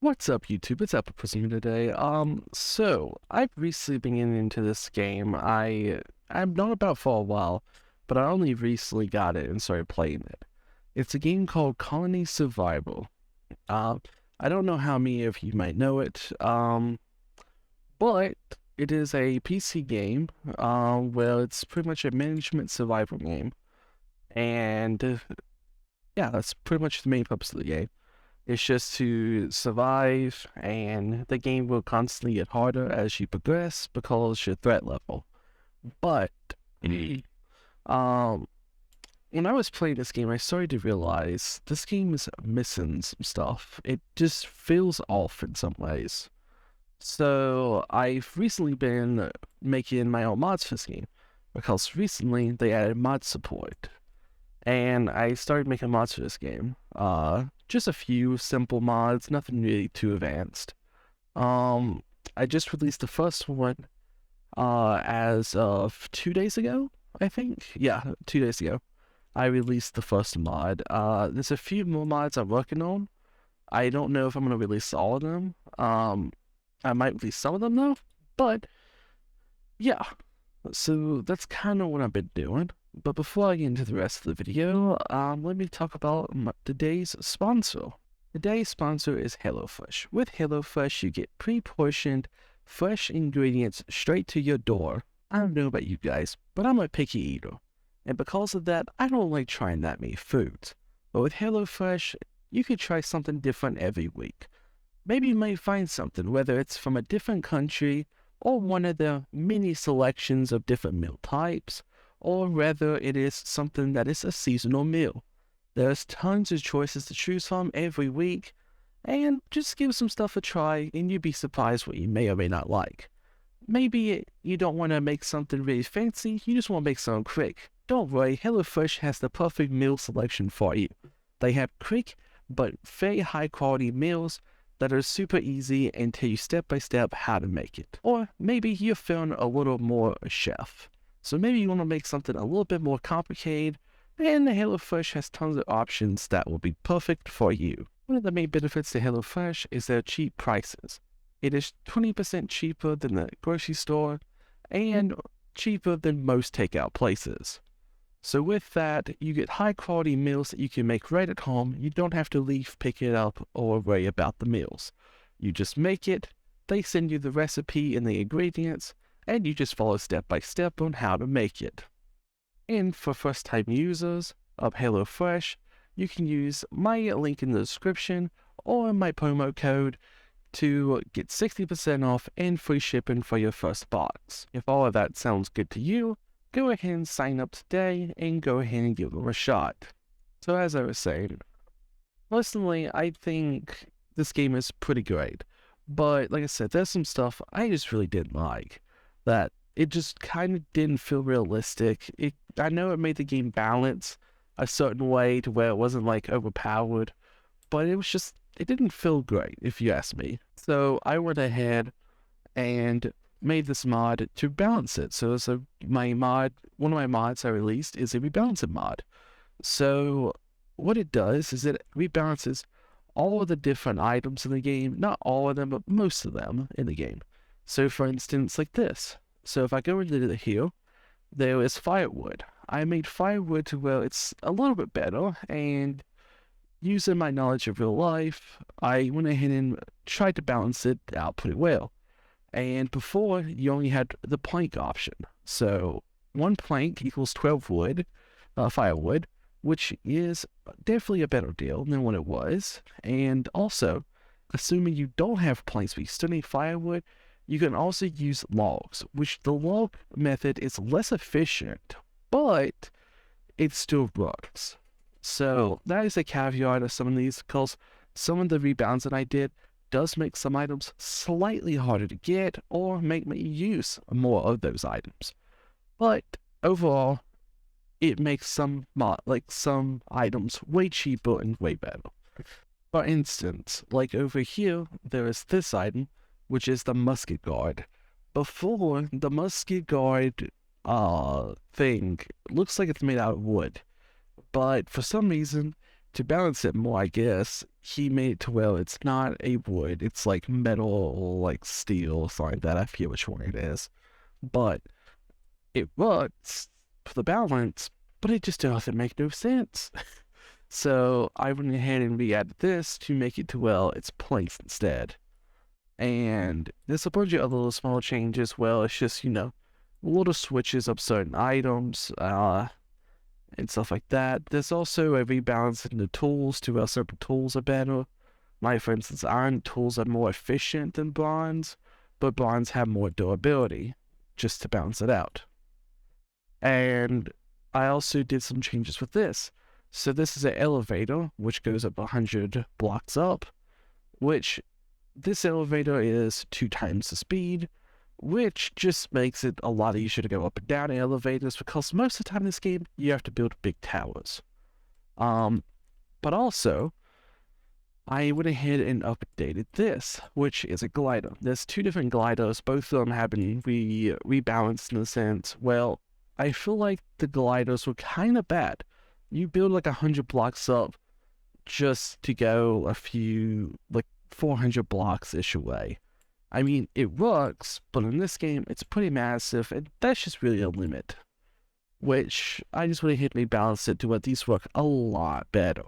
What's up, YouTube? It's OutboardPrism today. So I've recently been getting into this game. I'm known about for a while, but I only recently got it and started playing it. It's a game called Colony Survival. Uh, I don't know how many of you might know it. But it is a PC game. Where it's pretty much a management survival game, and yeah, that's pretty much the main purpose of the game. It's just to survive, and the game will constantly get harder as you progress because your threat level. But um, when I was playing this game, I started to realize this game is missing some stuff. It just feels off in some ways. So I've recently been making my own mods for this game because recently they added mod support. And I started making mods for this game. Just a few simple mods, nothing really too advanced. I just released the first one, as of 2 days ago, I think. Yeah, 2 days ago. I released the first mod. There's a few more mods I'm working on. I don't know if I'm gonna release all of them. I might release some of them though, but yeah. So that's kind of what I've been doing. But before I get into the rest of the video, let me talk about today's sponsor. Today's sponsor is HelloFresh. With HelloFresh, you get pre-portioned, fresh ingredients straight to your door. I don't know about you guys, but I'm a picky eater. And because of that, I don't like trying that many foods. But with HelloFresh, you can try something different every week. Maybe you might find something, whether it's from a different country, or one of the many selections of different meal types, or whether it is something that is a seasonal meal. There's tons of choices to choose from every week, and just give some stuff a try and you'd be surprised what you may or may not like. Maybe you don't want to make something really fancy, you just want to make something quick. Don't worry, HelloFresh has the perfect meal selection for you. They have quick but very high quality meals that are super easy and tell you step by step how to make it. Or maybe you're feeling a little more a chef. So maybe you want to make something a little bit more complicated, and the HelloFresh has tons of options that will be perfect for you. One of the main benefits to HelloFresh is their cheap prices. It is 20% cheaper than the grocery store, and cheaper than most takeout places. So with that, you get high quality meals that you can make right at home. You don't have to leave, pick it up, or worry about the meals. You just make it, they send you the recipe and the ingredients, and you just follow step by step on how to make it. And for first time users of HelloFresh, you can use my link in the description or my promo code to get 60% off and free shipping for your first box. If all of that sounds good to you, go ahead and sign up today and go ahead and give them a shot. So as I was saying, personally, I think this game is pretty great. But like I said, there's some stuff I just really didn't like. That it just kind of didn't feel realistic. I know it made the game balance a certain way to where it wasn't like overpowered, but it didn't feel great if you ask me. So I went ahead and made this mod to balance it. So one of my mods I released is a rebalancing mod. So what it does is it rebalances all of the different items in the game, not all of them, but most of them in the game. So for instance, like this. So if I go into here, there is firewood. I made firewood to where it's a little bit better, and using my knowledge of real life, I went ahead and tried to balance it out pretty well. And before, you only had the plank option. So one plank equals 12 wood, firewood, which is definitely a better deal than what it was. And also, assuming you don't have planks but you still need firewood, you can also use logs, which the log method is less efficient, but it still works. So that is a caveat of some of these, because some of the rebounds that I did does make some items slightly harder to get or make me use more of those items. But overall, it makes some items way cheaper and way better. For instance, like over here, there is this item, which is the musket guard. Before, the musket guard thing looks like it's made out of wood, but for some reason, to balance it more, I guess, he made it to where it's not a wood, it's like metal or like steel or something like that. I forget which one it is. But it works for the balance, but it just doesn't make no sense. So I went ahead and re-added this to make it to where it's placed instead. And there's a bunch of other little small changes. Well, it's just, little switches of certain items, and stuff like that. There's also a rebalance in the tools to where certain tools are better. Like, for instance, iron tools are more efficient than bronze, but bronze have more durability, just to balance it out. And I also did some changes with this. So this is an elevator, which goes up 100 blocks up, which this elevator is 2 times the speed, which just makes it a lot easier to go up and down elevators, because most of the time in this game, you have to build big towers. But also, I went ahead and updated this, which is a glider. There's 2 different gliders, both of them have been rebalanced in a sense. Well, I feel like the gliders were kind of bad. You build like 100 blocks up just to go a few, like 400 blocks-ish away. I mean, it works, but in this game, it's pretty massive, and that's just really a limit. Which, I just went ahead and rebalanced it to where these work a lot better.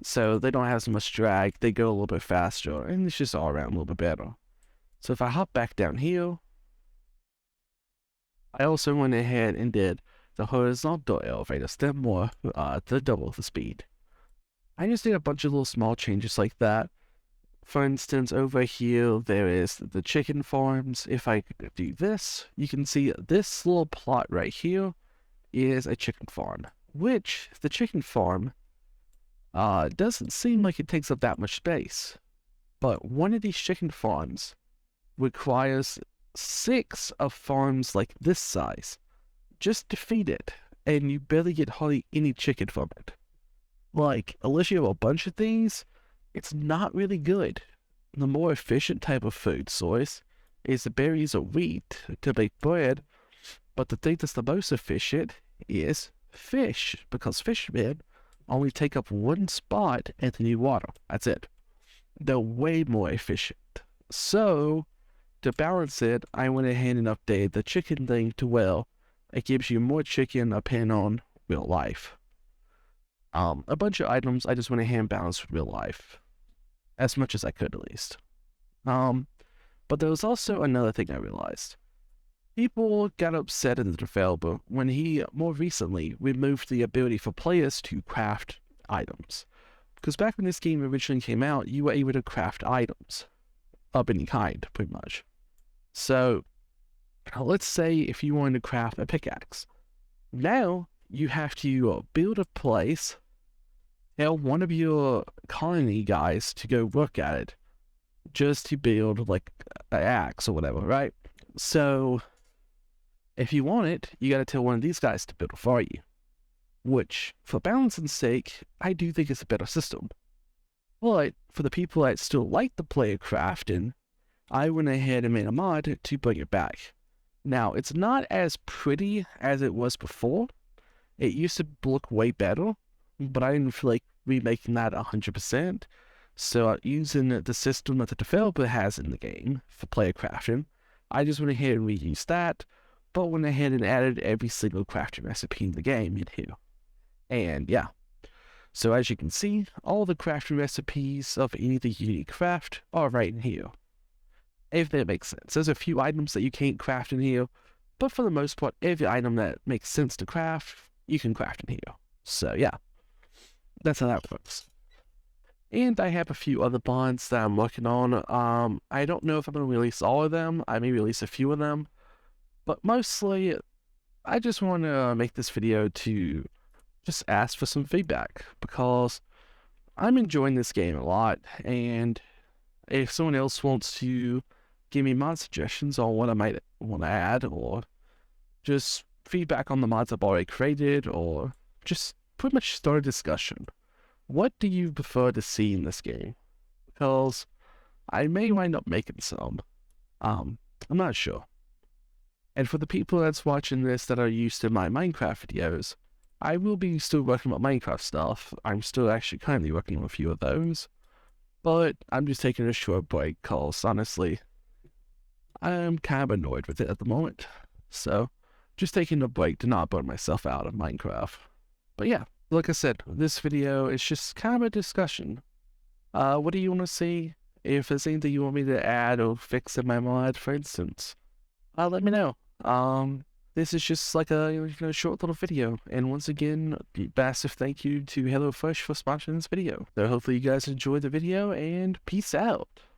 So they don't have so much drag, they go a little bit faster, and it's just all around a little bit better. So if I hop back down here, I also went ahead and did the horizontal elevators. They're more, they're double the speed. I just did a bunch of little small changes like that. For instance, over here, there is the chicken farms. If I do this, you can see this little plot right here is a chicken farm, which the chicken farm doesn't seem like it takes up that much space. But one of these chicken farms requires 6 of farms like this size just to feed it, and you barely get hardly any chicken from it. Like, unless you have a bunch of things, it's not really good. The more efficient type of food source is the berries or wheat to make bread, but the thing that's the most efficient is fish, because fishermen only take up 1 spot and they need water. That's it. They're way more efficient. So, to balance it, I went ahead and updated the chicken thing to where it gives you more chicken depending on real life. A bunch of items I just went ahead and balanced with real life. As much as I could, at least. But there was also another thing I realized. People got upset at the developer when he, more recently, removed the ability for players to craft items. Because back when this game originally came out, you were able to craft items of any kind, pretty much. So, let's say if you wanted to craft a pickaxe. Now, you have to build a place, tell one of your colony guys to go work at it, just to build, like, an axe or whatever, right? So, if you want it, you gotta tell one of these guys to build it for you. Which, for balancing's sake, I do think is a better system. But, for the people that still like the player crafting, I went ahead and made a mod to bring it back. Now, it's not as pretty as it was before. It used to look way better, but I didn't feel like remaking that 100%. So using the system that the developer has in the game for player crafting, I just went ahead and reused that, but went ahead and added every single crafting recipe in the game in here. And yeah. So as you can see, all the crafting recipes of anything you need to craft are right in here. If that makes sense. There's a few items that you can't craft in here, but for the most part, every item that makes sense to craft, you can craft in here. So yeah, that's how that works. And I have a few other bonds that I'm working on. I don't know if I'm going to release all of them. I may release a few of them. But mostly, I just want to make this video to just ask for some feedback, because I'm enjoying this game a lot, and if someone else wants to give me mod suggestions on what I might want to add, or just feedback on the mods I've already created, or just pretty much start a discussion. What do you prefer to see in this game? Because I may wind up making some. I'm not sure. And for the people that's watching this that are used to my Minecraft videos, I will be still working on Minecraft stuff. I'm still actually currently working on a few of those. But I'm just taking a short break because, honestly, I'm kind of annoyed with it at the moment. So, just taking a break to not burn myself out of Minecraft. But yeah, like I said, this video is just kind of a discussion. What do you want to see? If there's anything you want me to add or fix in my mod, for instance, let me know. This is just like a short little video. And once again, massive thank you to HelloFresh for sponsoring this video. So hopefully you guys enjoyed the video, and peace out.